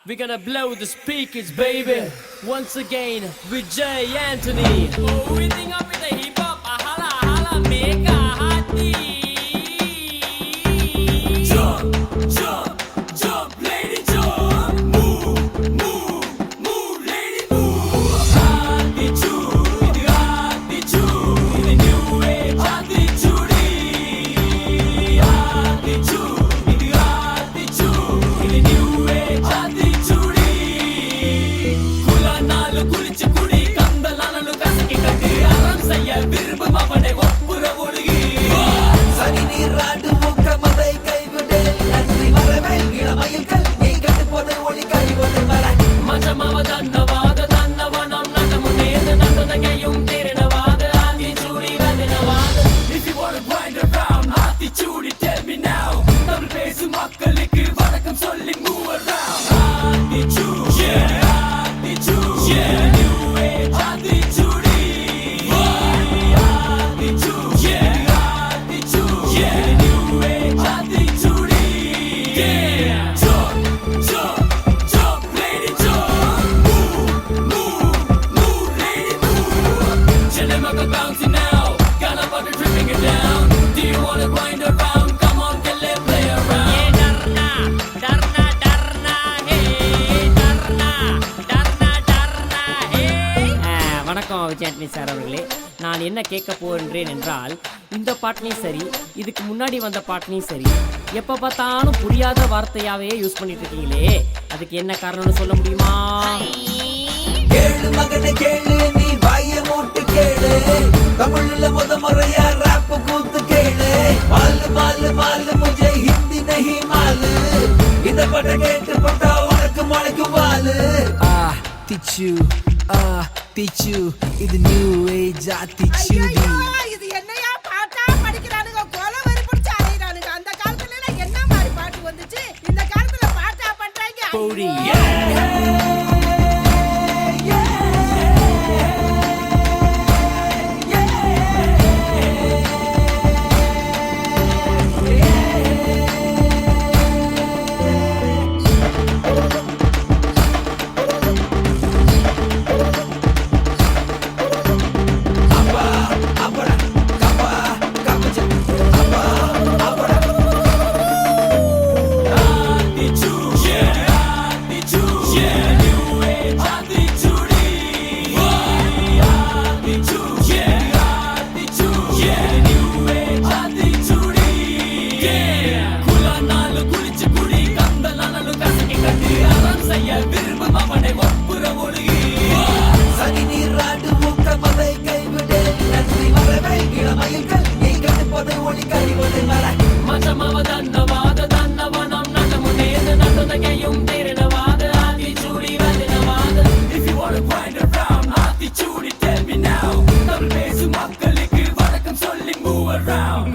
We're gonna blow the speakers, baby. Once again with Jay Anthony. Oh, we think up with the hip hop, hala hala, make a hearty. Jump, jump, jump, lady, jump. Move, move, move, lady, move. Attitude, attitude, the new age attitude. Attitude, attitude, the new age attitude. குலானாலு குளிச்சு குடி கந்தலானு கசக்கி கட்டி அறம் செய்ய விரும்பும் அவனை ஒப்புற ஒழுகி சனி நீராடு முக்கமதை கைவிடு நன்றி மரமே இளமயில்கள் நீ கட்டு போது ஒளி கைவிடு மர மஜமாவ தன்னவாத தன்னவனம் நடமு நேர்ந்து நடந்தகையும் தேரினவாத Aathichoodi வதினவாத If you wanna grind around Aathichoodi tell me now Tamil பேசும் மக்களுக்கு வணக்கம் சொல்லி move around Aathichoodi yeah attitude, yeah, new age attitude. Attitude, yeah, attitude, yeah, new age attitude. Yeah, jump, jump, jump, lady, jump. Move, move, move, lady, move. Chillin' like a bouncy now, got a butter dripping it down. Do you wanna grind around? Come on, get lit, play around. Yeah, darna, darna, darna, hey, darna, darna. வணக்கம் Vijayandi sir அவர்களே, நான் என்ன கேட்க போகின்றேன் என்றால், இந்த பாட்டினையும் சரி இதுக்கு முன்னாடி வந்த பாட்டினையும் சரி எப்போ பார்த்தாலும் புரியாத வார்த்தையாவே யூஸ் பண்ணிட்டு இருக்கீங்களே, அதுக்கு என்ன காரணம்னு சொல்ல முடியுமா? கேளு மகனே கேளு, நீ வாய மூட்டு கேளு, தமிழ்ல முறையா ராப் கூத்து கேளு, மாலு மாலு மாலு முझे हिंदी नहीं मालू, இந்த பாட்டை கேட்டு போட்டா உனக்கு முளைக்கும் வாலு. Tichu, இது new age attitude. இது என்னையா பாட்டா படிக்கிறானுங்க, கொலை வெறி பிடிச்சு அலையறானுங்க. அந்த காலத்துல எல்லாம் என்ன மாதிரி பாட்டு வந்துச்சு, இந்த காலத்துல பாட்டா பண்றாங்க. போடி விரும்பும் அவனை ஒப்புற ஒழுகி சனி நீராடு முக்கமதை கைவிடு நன்றி மரமே இளமயில்கள் நீ கட்டு போது ஒளி கைவிடு மர மஜமாவ தன்னவாத தன்னவனம் நடமு நேர்ந்து நடந்தகையும் தேரினவாத Aathichoodi வதினவாத If you wanna grind around Aathichoodi tell me now Tamil பேசும் மக்களுக்கு வணக்கம் சொல்லி move around